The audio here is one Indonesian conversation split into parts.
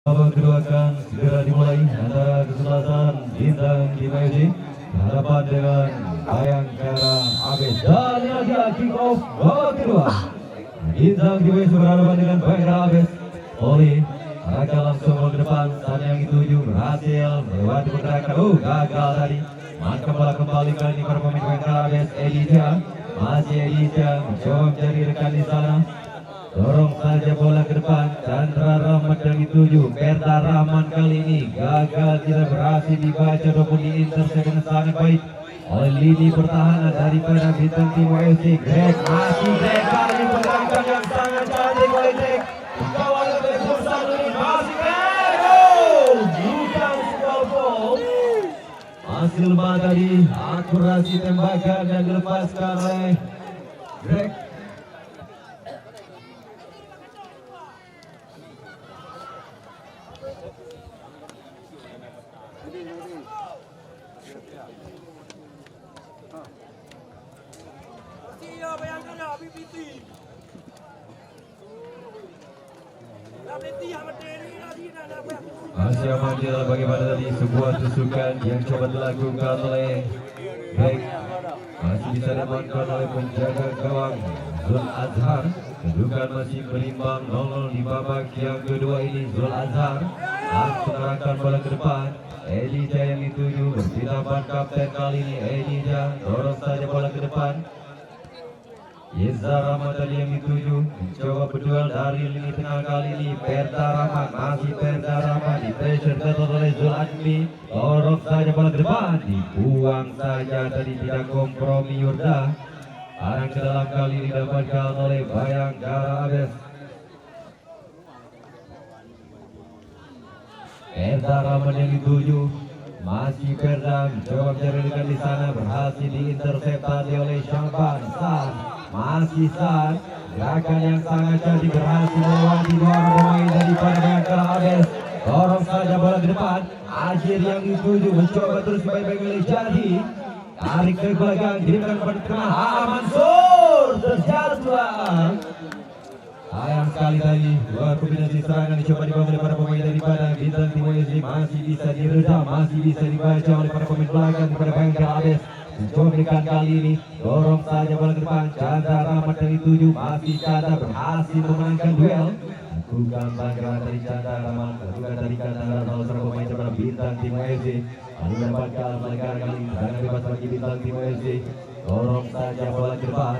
Babak kedua akan segera dimulai antara kesebelasan Bintang Gimaji berhadapan dengan Bayangkara Abes. Dan ini dia kick off babak kedua. Bintang Gimaji berhadapan dengan Bayangkara Abes. Oli arahkan langsung ke depan saat yang dituju berhasil melewati pergerakan. Gagal tadi. Maka bola kembali kali ini para pemain Bayangkara Abes. Edija masih Edija mencoba mencari rekan di sana. Dorong saja bola ke depan. Chandra Rahmat yang dituju. Perda Rahman kali ini gagal, tidak berhasil dibaca ataupun diintercept dengan sangat baik oleh lini pertahanan daripada Bintang Timur FC. Greg masih Greg kali ini pergerakan yang sangat cantik oleh Greg. Dikawal oleh Bursan ini masih Greg. Bukan sebuah gol. Hasil lemah tadi, akurasi tembakan yang dilepaskan oleh Greg. Masih aman dia bagaimana tadi sebuah tusukan yang coba dilakukan oleh Greg. Masih bisa diamankan oleh penjaga gawang Zul Azhar. Kedudukan masih berimbang 0-0 di babak yang kedua ini. Zul Azhar langsung arahkan bola ke depan. Edija yang dituju berpindah kapten kali ini. Edija dorong saja bola ke depan. Yeza Rahmat tadi yang dituju mencoba berduel dari lini tengah kali ini. Perda Rahmat masih Perda Rahmat di pressure ketat oleh Zul Admi. Dorong saja bola ke depan, dibuang saja tadi, tidak kompromi Yurda. Arah ke dalam kali ini didapatkan oleh Bayangkara Abes. Perda Rahmat yang dituju masih Perda mencoba mencari di sana, berhasil diintercept oleh Syamban. Masih San, gerakan yang sangat cantik berhasil melewati dua pemain daripada Bayangkara Abes. Dorong saja bola ke depan. Ajir yang dituju mencoba terus baik-baik oleh Jadi. Tarik ke belakang, kirimkan kepada tengah. Mansur terjatuh. Sayang sekali tadi dua kombinasi serangan dicoba dibangun oleh para pemain daripada Bintang Timur FC. Masih bisa diredam, masih bisa dibaca oleh para pemain belakang daripada Bayangkara Abes. Mencoba berikan kali ini, dorong saja bola ke depan. Chandra Rahmat yang dituju, masih Chandra berhasil memenangkan duel. Lakukan pelanggaran dari Chandra Rahmat, lakukan dari Chandra salah seorang pemain daripada Bintang Timur FC. Lalu mendapatkan pelanggaran kali ini, tangan bebas bagi Bintang Timur FC. Dorong saja bola ke depan.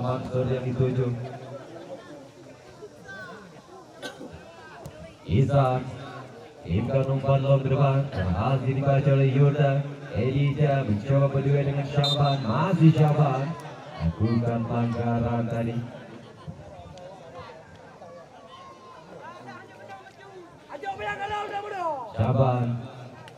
Mansur yang dituju. Isan, timkan umpan long ke depan, berhasil dibaca oleh Yurda. Edija mencoba berdua dengan Syamban, masih Syamban lakukan pelanggaran tadi. Syamban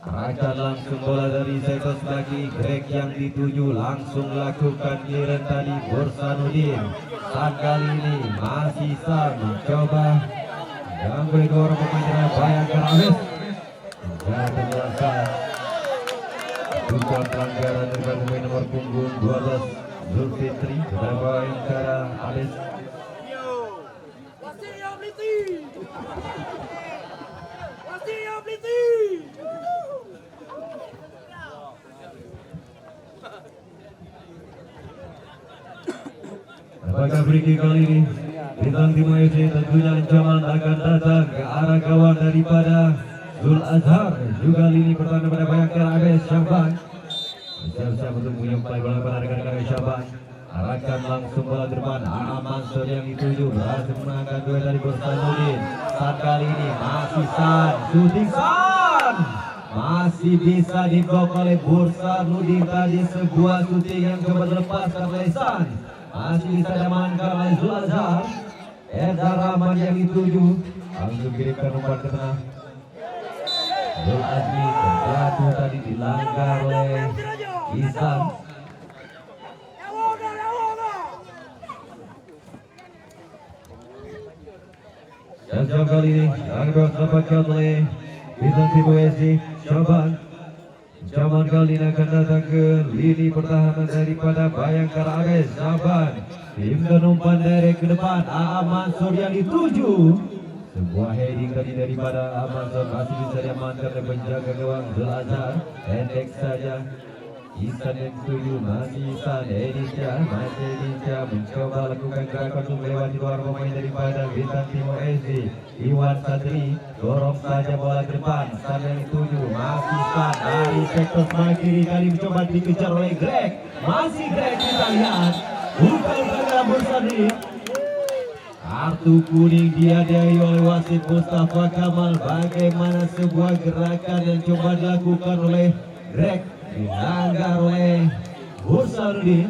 arahkan langsung bola dari sektor kaki. Greg yang dituju langsung lakukan clearance tadi. Bursanuddin saat kali ini masih San mencoba ganggu orang pemain Bayangkara Abes. Menjadi penjelasan bukan pelanggaran dari pemain nomor punggung 12 Zulfitri kepada Bayangkara Abes. Apakah free kali ini Bintang Timur FC tentunya ancaman akan datang ke arah kawan daripada Zul Azhar. Juga lini pertahanan pada Bayangkara Abes. Syamban siap-siap untuk menyampai bola pada rekan-rekan Syamban. Arahkan langsung bola ke depan. Mansur yang dituju berhasil menangkan duel dari Bursanuddin. Saat kali ini masih San, shooting San masih bisa diblok oleh Bursanuddin tadi. Sebuah shooting yang coba dilepaskan oleh San, masih bisa diamankan oleh Zul Azhar. Perda Rahman yang dituju langsung kirimkan umpan ke tengah. Zul Azmi terjatuh tadi, dilanggar oleh Isan. Dan jauh kali ini yang didapatkan oleh Bintang Timur FC. Syamban kali ini akan datang ke lini pertahanan daripada Bayangkara Abes. Syamban timkan umpan direct ke depan. Mansur yang dituju Sebuah heading daripada Amazon masih bisa diamankan oleh penjaga gawang Zul Azhar. Pendek saja. Ihsan yang setuju, masih Ihsan. Edisha mencoba lakukan gerakan untuk melewati luar pemain daripada Bintang Timur SC. Iwan Sadri dorong saja bola ke depan. Ihsan yang setuju, masih Ihsan dari sektor sebelah kiri, kali mencoba dikejar oleh Greg. Masih Greg, kita lihat bukan dalam Sadri. Kartu kuning dihadiahi oleh wasit Mustafa Kamal. Bagaimana sebuah gerakan yang coba dilakukan oleh Greg dilanggar oleh Bursanuddin.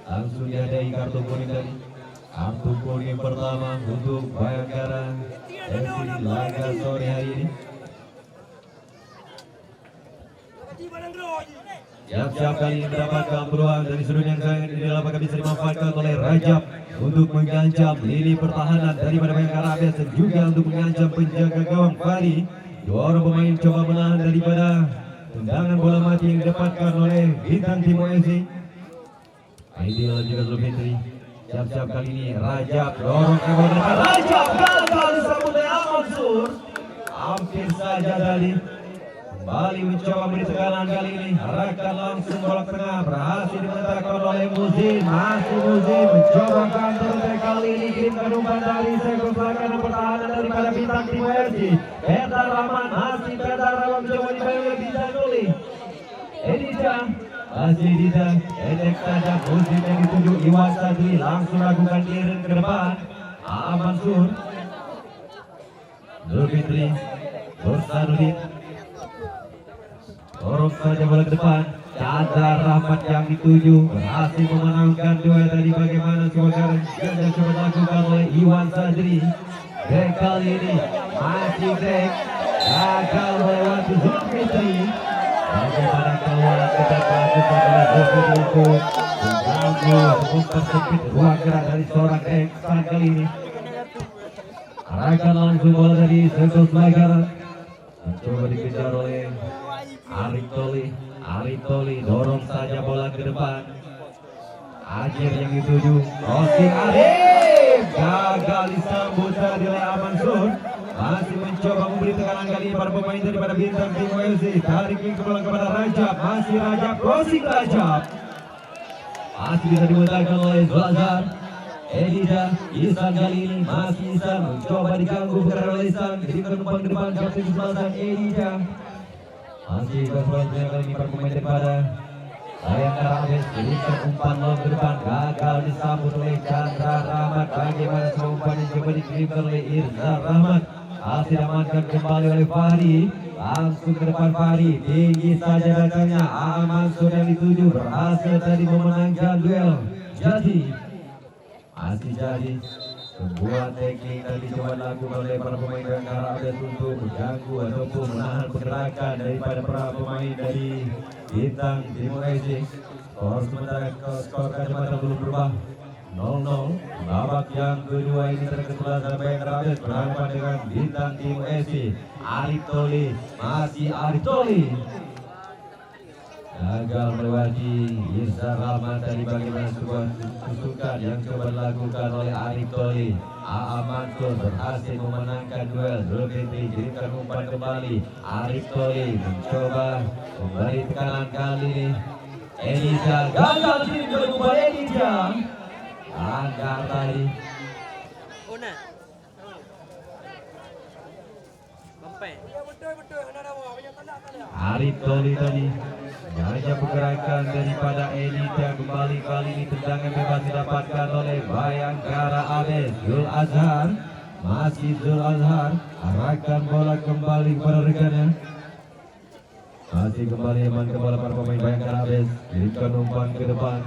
Langsung dihadiahi kartu kuning tadi. Kartu kuning pertama untuk Bayangkara FC laga sore hari ini. Siap-siap kali ini mendapatkan peluang dari sudut yang sangat dilakukan, bisa dimanfaatkan oleh Rajab untuk mengancam lini pertahanan daripada Bayangkara ABS dan juga untuk mengancam penjaga gawang Fahri. Dua orang pemain coba menahan daripada tendangan bola mati yang didapatkan oleh Bintang Timur FC. Aidil juga Zulfitri. Siap-siap kali ini Rajab dorong ke bola. Rajab gagal disambut oleh Al-Mansur. Hampir saja tadi. Kembali mencoba beri tekanan kali ini. Arahkan langsung bola tengah, berhasil dimentakkan oleh Muzin. Masih Muzin mencoba counter attack kali ini, kirimkan umpan dari sektor belakang pertahanan daripada Bintang Timur FC. Petar Rahman, masih Petar Rahman mencoba dibayar oleh Bintang Tuli. Edisha, masih Edisha, edek saja Muzin yang dituju. Iwan Sadri langsung lakukan clearance ke depan. Mansur, Zulfitri, Bursanuddin dorong saja bola ke depan. Chandra Rahmat yang dituju berhasil memenangkan duel tadi. Bagaimana sebuah yang coba dilakukan oleh Iwan Sadri. Greg kali ini masih Greg gagal melewati Zulfitri. Bagaimana kawalan kita dilakukan oleh Zulfitri untuk mengganggu mempersempit ruang gerak dari seorang Greg saat kali ini. Arahkan langsung bola dari sektor sebelah. Coba dikejar oleh Arif Toli dorong saja bola ke depan. Ajir yang dituju, crossing Arif gagal disambut tadi oleh Mansur. Masih mencoba memberi tekanan kali ini para pemain daripada Bintang Timur FC. Tarik ke bola kepada Rajab, masih Rajab, crossing Rajab masih bisa dimenangkan oleh Zul Azhar. Edisha, Ihsan kali ini masih Ihsan mencoba diganggu bergerak oleh Ihsan. Ketika umpan ke depan kapten kesebelasan Edisha. Masih berselanjutnya kali ini para pemain daripada Bayangkara ABS. Berikan umpan lawan ke depan, gagal disambut oleh Chandra Rahmat. Bagaimana semua umpan yang coba dikirimkan oleh Irza Rahmat. Masih diamankan kembali oleh Fahri. Langsung ke depan Fahri, tinggi saja datangnya. Mansur yang dituju berhasil tadi memenangkan duel. Jadi masih jadi sebuah teknik tadi coba dilakukan oleh para pemain Bayangkara ABS untuk mengganggu ataupun menahan pergerakan daripada para pemain dari Bintang Timur FC. Skor sementara skor kacamata belum berubah 0-0. Babak yang kedua ini terkesempatan Bayangkara ABS berhadapan dengan Bintang Timur FC. Arif Toli, masih Arif Toli gagal melewati Irza Rahmat. Tadi bagaimana sebuah tusukan yang coba dilakukan oleh Arif Toli. Mansur berhasil memenangkan duel. Zulfitri kirimkan umpan kembali. Arif Toli mencoba memberi tekanan kali ini. Edisha gagal kirimkan umpan Edisha. Langgar tadi. Arif Toli tadi banyak pergerakan daripada Edisha. Kembali kali ini tendangan bebas didapatkan oleh Bayangkara ABS. Zul Azhar, masih Zul Azhar arahkan bola kembali kepada rekannya. Masih kembali aman ke bola para pemain Bayangkara ABS. Kirimkan umpan ke depan.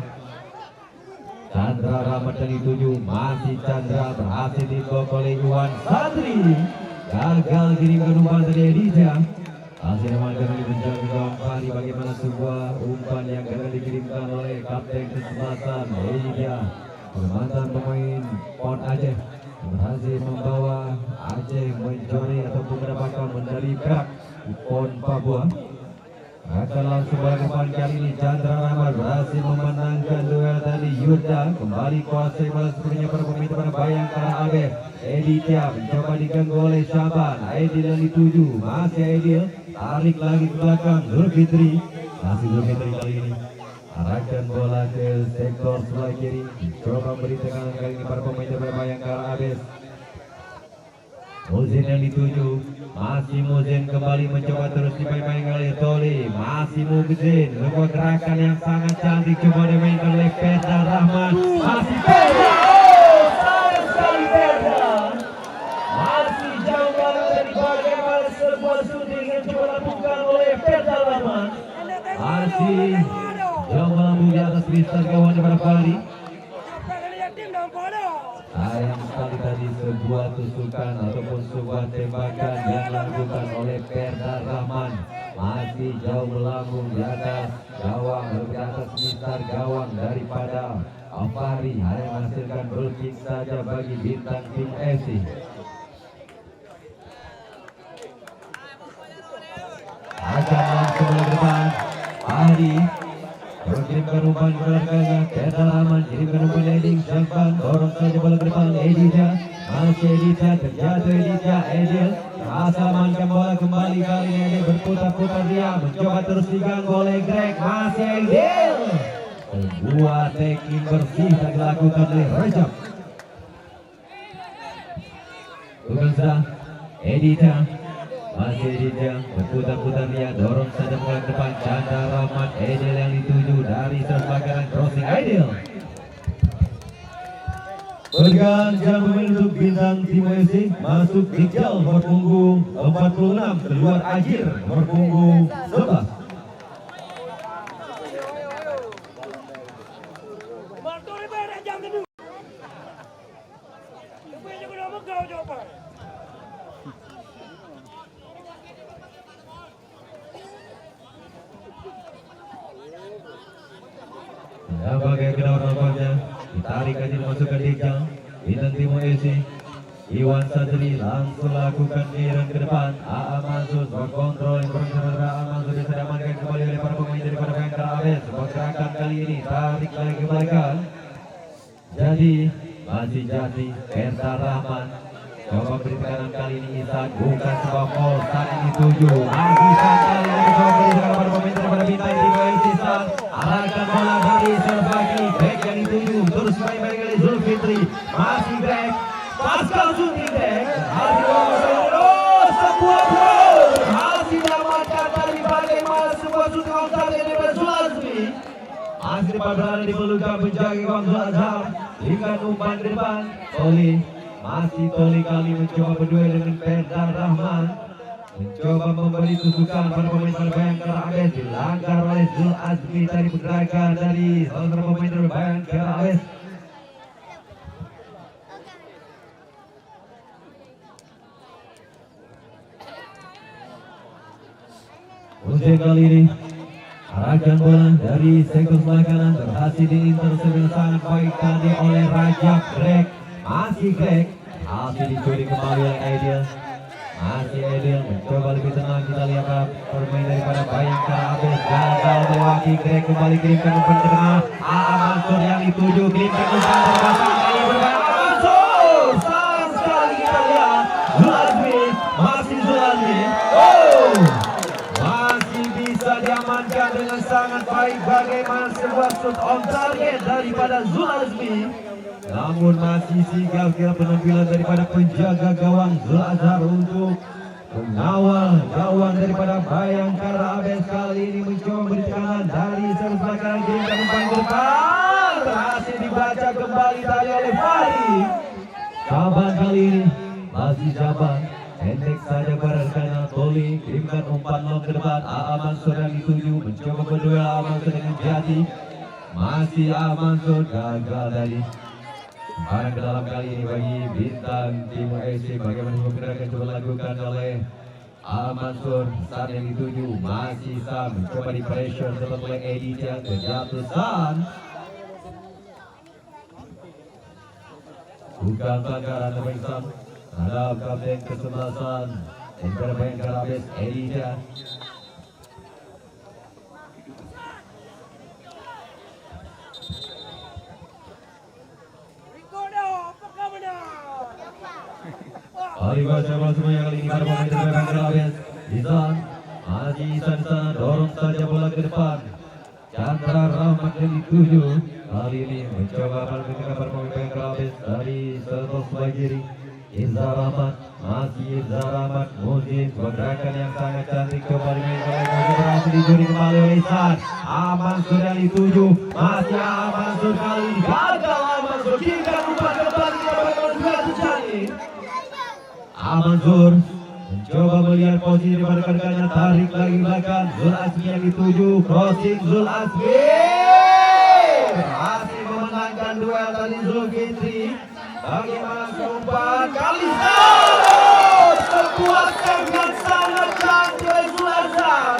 Chandra Rahmat yang dituju, masih Chandra berhasil diblok oleh Iwan Sadri. Gagal kirimkan umpan dari Edisha. Hasil amankan oleh penjaga gawang Fahri. Bagaimana sebuah umpan yang gagal dikirimkan oleh kapten kesebelasan Edisha. Mantan pemain PON Aceh berhasil membawa Aceh menjadi ataupun mendapatkan medali perak di PON Papua. Akan langsung balapan kali ini Chandra Rahmat berhasil memenangkan duel dari Yuda. Kembali kuasai bola sepenuhnya para pemain pada Bayangkara Abes. Editya mencoba diganggu oleh Syaban. Aidil yang dituju, masih Aidil, tarik lagi ke belakang Zulfitri. Masih Zulfitri kali ini arahkan bola ke sektor sebelah kiri. Coba beri tekanan kali ini para pemain pada Bayangkara Abes. Muzin yang dituju, masih Muzin kembali mencoba terus dimainkan oleh Toli. Masih Muzin, sebuah gerakan yang sangat cantik coba dimainkan oleh Pedra Rahman. Masih Pedra, sayang sekali Pedra. Masih jauh banget dari bagaimana sebuah shooting yang coba dilakukan oleh Pedra Rahman. Masih jauh melambung di atas bintang gawang daripada Bali. Sayang sekali tadi sebuah tusukan ataupun sebuah tembakan yang dilakukan oleh Perda Rahman. Masih jauh melambung di atas gawang, di atas mistar gawang daripada Afari. Hanya menghasilkan berkick saja bagi bintang tim FC. Akan langsung ke depan Fahri kirimkan umpan ke belakang Perda Rahman, kirimkan umpan heading Syafan, dorong saja bola ke depan Editya, masih Editya, terjatuh Editya, Edil asal amankan bola kembali kali ini berputar-putar dia, mencoba terus diganggu oleh Greg, masih Edil. Sebuah tackling bersih yang dilakukan oleh Rajab. Bukan sudah Editya, masih Editya, berputar-putar dia, dorong saja bola ke depan Chandra Rahmat, Edil yang dituju dari sebelah kanan, crossing Edil. Pergan jam pemain untuk bintang tim FC masuk Rijal nomor punggung 46, keluar Ajir nomor punggung 11. Sebagai kedua nampaknya ditarik aja masukkan Rijal bintang tim FC. Iwan Sadri langsung lakukan kiran ke depan. AA Mansur berkontrol yang bersama AA Mansur bisa diamankan kembali oleh para pemain daripada Bayangkara Abes. Sebuah gerakan kali ini tarik lagi ke belakang. Jadi masih jadi Perda Rahman. Coba beri tekanan kali ini Isan, bukan sebuah gol. Saat ini tuju. Isan kali ini coba beri tekanan para pemain daripada bintang tim FC. Isan arahkan bola dari sebelah kiri. Back yang dituju terus main-main kali Zulfitri. Masih back. Pascal Zulfitri. Sebuah gol. Masih diamankan dari bagaimana sebuah shooting outside dari Zulazmi. Masih berada di pelukan penjaga gawang Zul Azhar. Berikan umpan ke depan. Toli. Masih Toli kali mencoba berduel dengan Perda Rahman. Mencoba memberi tusukan pada pemain Bayangkara Abes. Dilanggar oleh Zul Azmi dari pergerakan dari salah satu pemain dari Bayangkara Abes. Usia kali ini arahkan bola dari sektor sebelah kanan, berhasil diintercept dengan sangat baik tadi oleh Rajab Greg. Masih Greg, masih dicuri kembali oleh Aidil. Masih Aidil mencoba lebih tenang. Kita lihat permain daripada Bayangkara Abes. Gagal melewati Greg, kembali kirimkan umpan ke tengah. AA Mansur yang dituju, kirimkan umpan ke belakang. Kali berbahaya Mansur, sayang sekali kita lihat Zulazmi, masih Zulazmi. Masih bisa diamankan dengan sangat baik bagaimana sebuah shoot on target daripada Zulazmi. Namun masih sigap kira penampilan daripada penjaga gawang Zul Azhar untuk mengawal gawang daripada Bayangkara Abes. Kali ini mencoba beri tekanan dari sebelah kanan, kirimkan umpan ke depan, berhasil dibaca kembali tadi oleh Fahri. Syaban kali ini masih Syaban, pendek saja berarkan Toli, kirimkan umpan long ke depan. AA Mansur yang dituju, mencoba berduel AA Mansur dengan Jati. Masih AA Mansur, gagal tadi. Barang ke dalam kali ini bagi bintang tim FC. Bagaimana pergerakan coba dilakukan oleh AA Mansur. Saat yang dituju masih Sam, mencoba di pressure tetap oleh Edit yang kejatuhan. Bukan pelanggaran dari Sam terhadap kapten kesebelasan Bayangkara Abes, Edit. dikuasai bola semuanya kali ini pada pemain terdepan Kalabes. Ihsan masih Ihsan di sana, dorong saja bola ke depan. Chandra Rahmat yang dituju kali ini mencoba balik ke para pemain Kalabes dari sebelah sebelah kiri. Irza Rahmat, masih Irza Rahmat, Muzin, gerakan yang sangat cantik kembali berhasil dicuri kembali oleh Ihsan. Amansur yang dituju, masih Amansur kali ini gagal. Amansur kirikan umpan ke depan, tidak juga terjadi. Amansur mencoba melihat posisi daripada rekannya, tarik lagi belakang. Zul Azmi yang dituju, crossing Zul Azmi berhasil memenangkan duel tadi Zulfikri. Bagaimana umpan kali sebuah serve yang sangat cantik oleh Zul Azhar.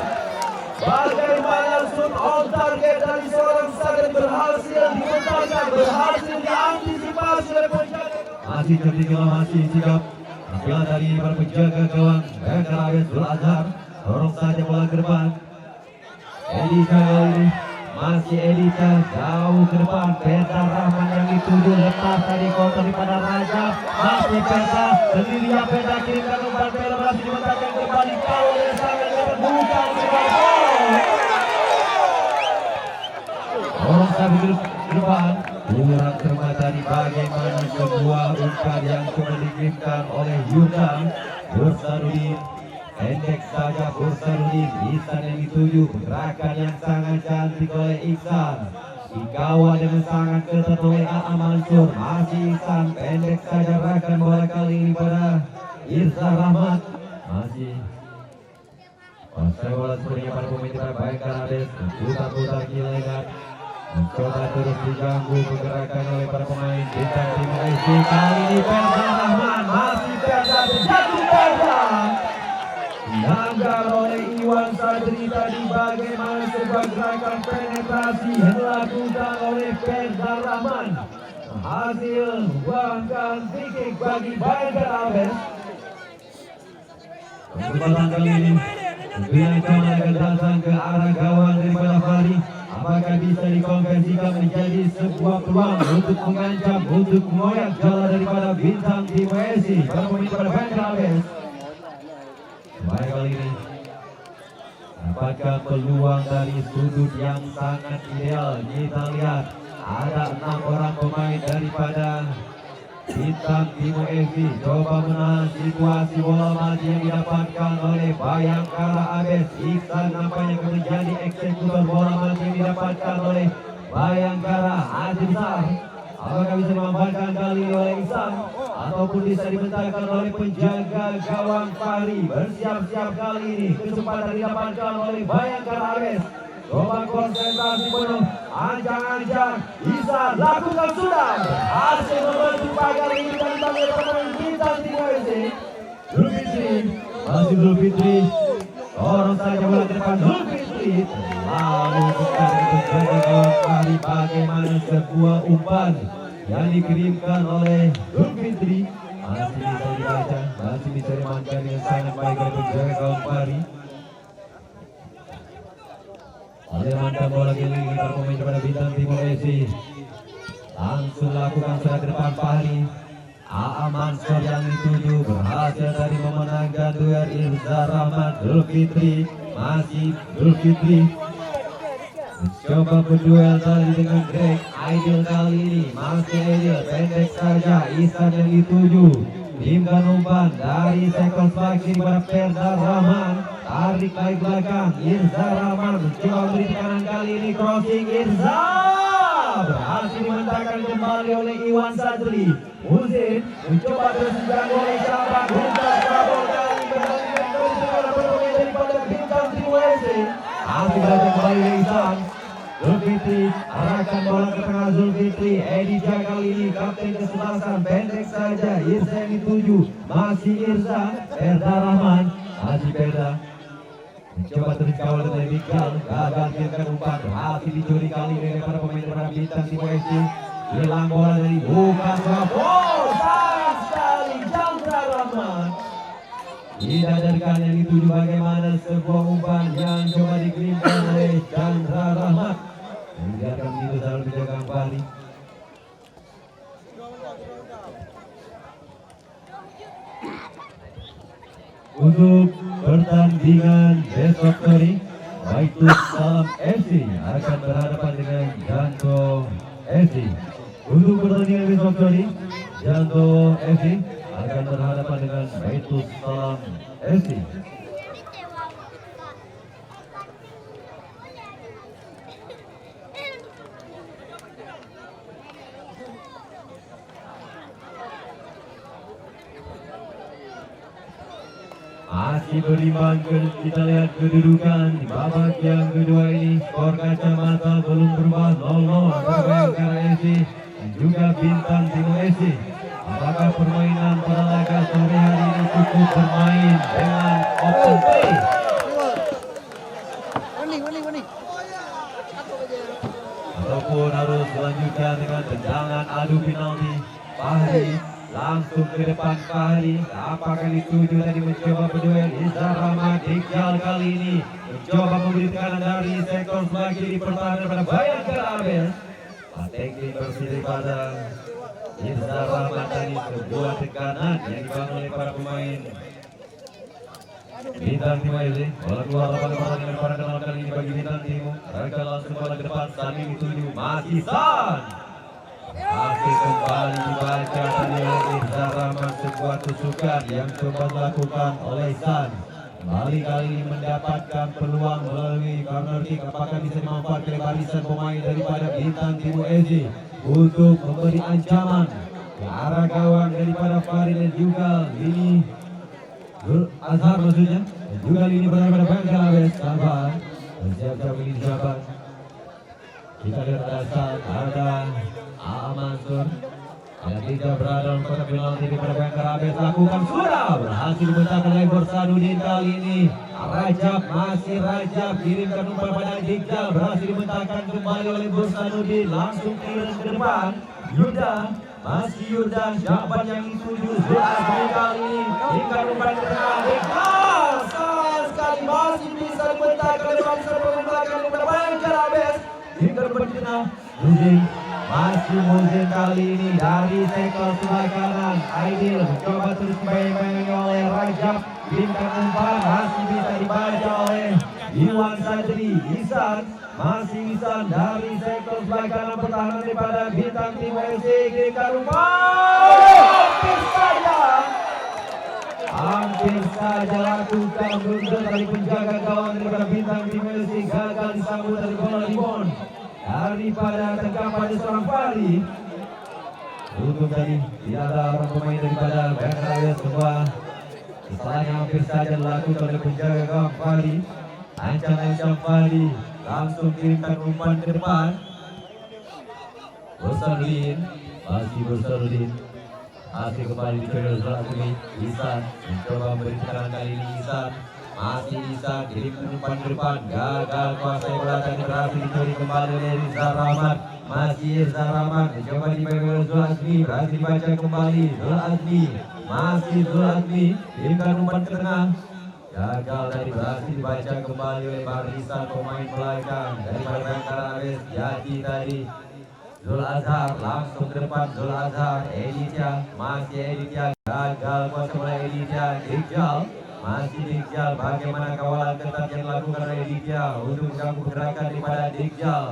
Bagaimana shoot on target dari seorang Sagan berhasil dimenangkan, berhasil diantisipasi oleh penjaga. Masih tertinggal, masih sikap tampilan dari para penjaga gawang Kalabes. Zul Azhar dorong saja bola ke depan. Edika kali ini masih Edika jauh ke depan. Perda Rahman yang dituju, lepas tadi counter daripada Raja. Masih Perda sendirinya, Perda kirimkan umpan, Perda berhasil dimenangkan kembali. Kalau oleh Sagan bukan dorong saja ke depan. Kurang termatani bagaimana sebuah umpan yang coba dikirimkan oleh Yuda Bursanudin. Pendek saja Bursanudin. Ihsan yang dituju, gerakan yang sangat cantik oleh Ihsan, dikawal dengan sangat ketat oleh A.A. Mansur. Masih Ihsan, pendek saja gerakan bola kali ini pada Irza Rahmat. Masih pasai bola sebenarnya pada pemain terbaik Kalabes. Putar-putar kilengan, mencoba terus diganggu pergerakan oleh para pemain bintang Timur SC. Kali ini Perda Rahman, masih Perda, terjatuh Perda. Dilanggar oleh Iwan Sadri tadi. Bagaimana sebuah gerakan penetrasi yang dilakukan oleh Perda Rahman berhasil membuangkan free kick bagi Bayangkara Kalabes. Kesempatan kali ini pilihan coba akan datang ke arah gawang daripada Fahri. Apakah bisa dikonversikan menjadi sebuah peluang untuk mengancam, untuk mengoyak jala daripada bintang Timur SC pada pemain pada Bayangkara Kalabes. Baik kali ini dapatkan peluang dari sudut yang sangat ideal. Kita lihat ada 6 orang pemain daripada bintang Timur SC coba menahan situasi bola mati yang didapatkan oleh Bayangkara Kalabes. Ihsan nampaknya menjadi eksekutor bola mati yang didapatkan oleh Bayangkara. Azizar, apakah bisa dimanfaatkan kali ini oleh Ihsan ataupun bisa dibentakkan oleh penjaga gawang Fahri? Bersiap-siap kali ini, kesempatan didapatkan oleh Bayangkara Kalabes. Coba konsentrasi penuh, anjang-anjang, Ihsan lakukan sudah, hasil membantu pagar ini dari tangan pemain bintang Timur SC. Zulfikri, masih Zulfikri, dorong saja bola ke depan Zulfikri, lalu bukan penjaga gawang Fahri. Bagaimana sebuah umpan yang dikirimkan oleh Zulfikri masih bisa dibaca, masih bisa dimainkan dengan sangat baik oleh penjaga gawang Fahri. Oleh mantan bola keliling para pemain kepada bintang Timur SC langsung lakukan serangan ke depan Fahri. A.A. Mansur yang dituju berhasil tadi memenangkan duel. Irza Rahmat, Zulfikri, masih Zulfikri mencoba berduel tadi dengan Greg. Aidil kali ini masih Aidil, pendek saja. Ihsan yang dituju, timkan umpan dari sektor kiri pada Perda Rahman, tarik lagi belakang. Irza Rahman mencoba beri tekanan kali ini, crossing Irza berhasil dimentangkan kembali oleh Iwan Sadri. Muzin mencoba terus diganggu oleh Syabak. Bukan Prabon kali ini berhasil dari pemain daripada bintang Timur SC. Ambil saja kembali oleh Ihsan. Zulfikri arahkan bola ke tengah Zulfikri. Edija kali ini kapten kesebelasan, pendek saja. Irza yang dituju, masih Irza. Perda Rahman, masih Perda mencoba terus kawal dari Mikael, gagal kirimkan umpan, berhasil dicuri kali ini oleh para pemain daripada bintang Timur SC. Hilang bola dari bukan sayang sekali Chandra Rahman. Didadarkan yang dituju. Bagaimana sebuah umpan yang coba dikirimkan oleh Chandra Rahmat. Membiarkan itu selalu dijaga kembali. untuk pertandingan besok hari, Baitus Salam FC akan berhadapan dengan Janto FC. Untuk pertandingan besok hari, Janto FC akan berhadapan dengan Baitus Salam FC. Masih berimbang, kita lihat kedudukan di babak yang kedua ini. Skor kacamata belum berubah 0-0 antara Bayangkara FC dan juga Bintang Timur FC. Apakah permainan pada laga sore hari ini cukup bermain dengan open play? Ataupun harus melanjutkan dengan tendangan adu penalti? Fahri langsung ke depan. Fahri apakah dituju tadi mencoba berduel? Izhar Rahmat Iqbal kali ini mencoba memberi tekanan dari sektor sebelah kiri pertahanan pada Bayangkara Abel. Teknik bersih daripada Izhar Rahmat tadi, sebuah tekanan yang dibangun oleh para pemain Bintang Timur FC. Bola keluar lapangan pertandingan pada kenal kali ini bagi Bintang Timur. Mereka langsung bola ke depan, sambil dituju masih San. Masih kembali dibaca tadi oleh Izhar Rahmat, sebuah tusukan yang coba dilakukan oleh San. Kembali kali ini mendapatkan peluang melalui corner kick. Apakah bisa dimanfaatkan barisan pemain daripada Bintang Timur FC untuk memberi ancaman ke arah gawang daripada Fahri dan juga lini Azhar maksudnya, dan juga lini pada Bayangkara Abes. Sabar, siap-siap lini siapa? Kita lihat ada San, ada A.A. Mansur. Yang tidak berada dalam kotak penalti daripada Bayangkara Abes lakukan sudah berhasil dibentangkan oleh Bursanuddin kali ini. Rajab, masih Rajab kirimkan umpan pada Iqbal, berhasil dibentangkan kembali oleh Bursanuddin, langsung kirim ke depan. Yuda, masih Yuda, siapa yang dituju? Zulazmi kali ini kirimkan umpan ke tengah. Iqbal sayang sekali masih bisa dibentangkan oleh barisan pemain belakang daripada Bayangkara Abes. Kirimkan umpan ke tengah. Muzin, masih Muzin kali ini dari sektor sebelah kanan. Aidil mencoba terus bayang-bayang oleh Rajab. Kirimkan umpan, masih bisa dibaca oleh Iwan Sadri. Ihsan, masih Ihsan dari sektor sebelah kanan pertahanan daripada Bintang Timur FC. Kirimkan umpan, hampir saja lakukan blunder dari penjaga gawang daripada Bintang Timur FC. Gagal disambut dari bola rebound daripada tangkapan seorang Fahri. Untuk tadi tidak ada orang pemain daripada Bayangkara Abes. Sebuah kesalahan yang hampir saja dilakukan oleh penjaga gawang Fahri. Ancam-ancam Fahri, langsung kirimkan umpan ke depan. Bursanuddin, masih Bursanuddin, masih kembali dicuri oleh Zulazmi. Ihsan mencoba memberi tekanan kali ini. Ihsan, masih Ihsan kirimkan umpan ke depan. Gagal kuasai bola, tadi berhasil dicuri kembali oleh Izhar Rahmat. Masih Izhar Rahmat mencoba dipegang oleh Zulazmi, berhasil dibaca kembali. Zulazmi, masih Zulazmi kirimkan umpan ke tengah. Gagal dari berhasil dibaca kembali oleh barisan pemain belakang daripada Bayangkara Abes. Jadi tadi Zul Azhar langsung ke depan. Zul Azhar, Editya, masih Editya, gagal kuasa oleh Editya. Iqbal, masih Iqbal, bagaimana kawalan ketat yang dilakukan oleh Editya untuk mengganggu gerakan daripada Iqbal.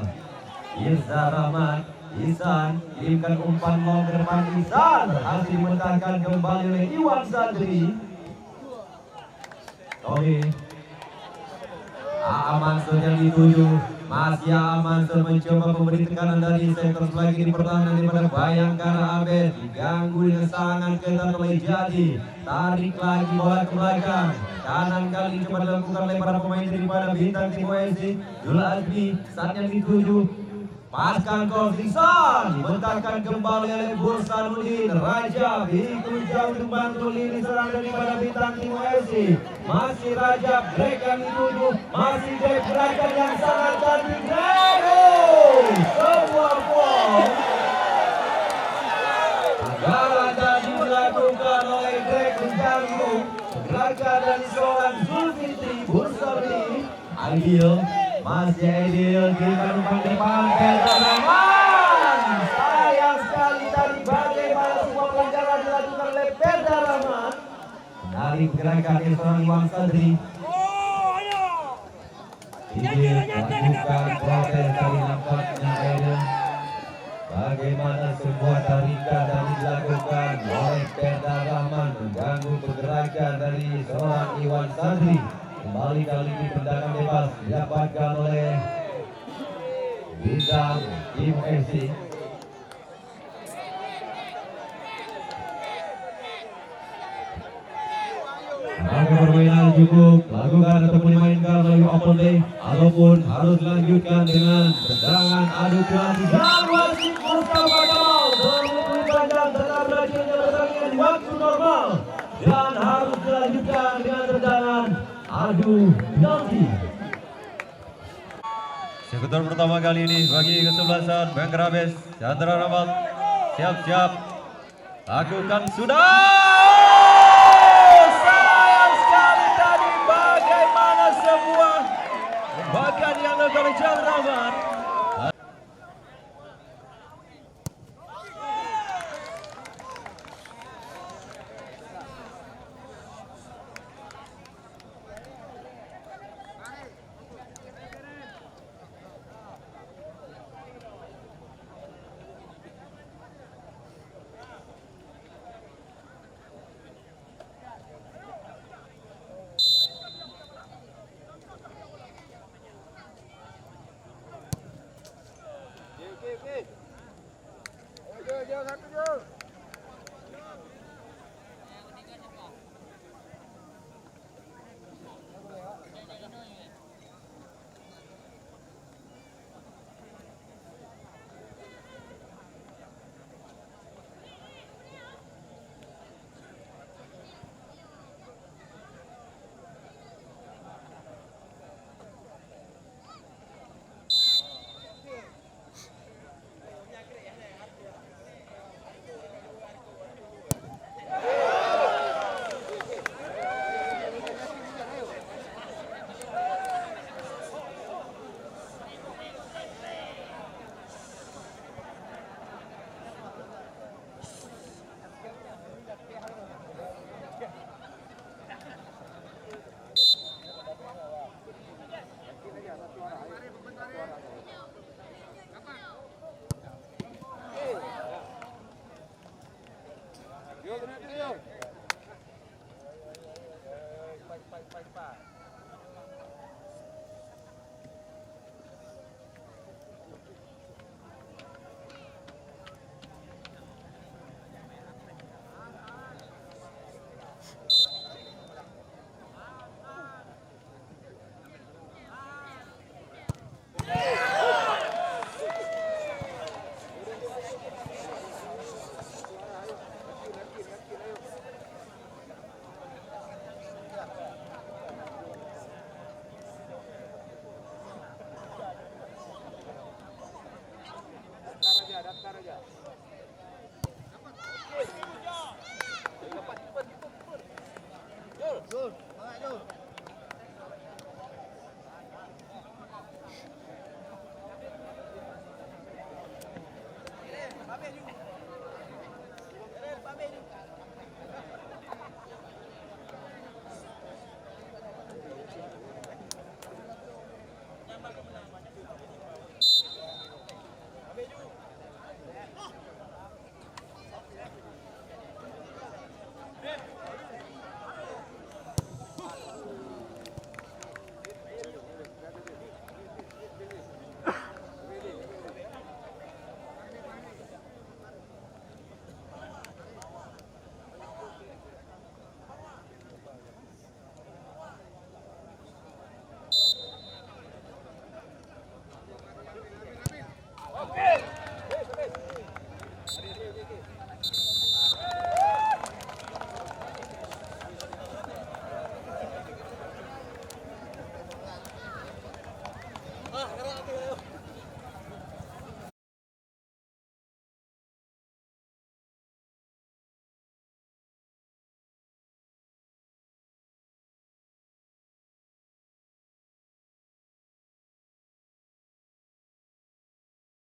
Izhar Rahmat, Ihsan kirimkan umpan long ke depan. Ihsan berhasil dibentangkan kembali oleh Iwan Sadri. Oke, A.A. Mansur yang dituju. Masih A.A. Mansur mencoba memberi tekanan dari sektor sebelah kiri pertahanan daripada Bayangkara Abes. Diganggu dengan sangat ketat oleh Jadi. Tarik lagi bola ke belakang. Kanan kali coba dilakukan oleh para pemain daripada Bintang Timur FC. Zulazmi saat yang dituju. Paskan Korsisan dibentangkan kembali oleh Bursanuddin. Rajab ikut jauh untuk bantu lini serang daripada Bintang Timur FC. Masih Rajab, break yang dituju. Masih break, gerakan yang sangat cantik. Semua poin. Pelanggaran tadi dilakukan oleh Greg mengganggu gerakan dari seorang Zulfitri Bursanuddin. Aidil, masih Aidil kirimkan umpan ke depan. Rahman, sayang sekali tadi bagaimana sebuah pelanggaran dilakukan oleh Rahman. Dari dari pergerakan seorang Iwan Sadri. Ini melakukan protes dari nampaknya Eden. Bagaimana sebuah tarikan tadi dilakukan oleh Perda Rahman mengganggu pergerakan dari seorang Iwan Sadri. Kembali kali ini tendangan bebas didapatkan oleh Bintang Tim FC. Maka permainan cukup lakukan ataupun dimainkan melalui open play ataupun harus dilanjutkan dengan tendangan adu klasik dan wasit Mustafa Kamal berlutut panjang tetap berakhirnya pertandingan di waktu normal dan harus dilanjutkan dengan tendangan adu penalti. Sekutor pertama kali ini bagi kesebelasan Bangkrabes Chandra Ramat, siap-siap lakukan sudah. Sayang sekali tadi bagaimana sebuah tembakan yang dilakukan oleh Chandra Ramat.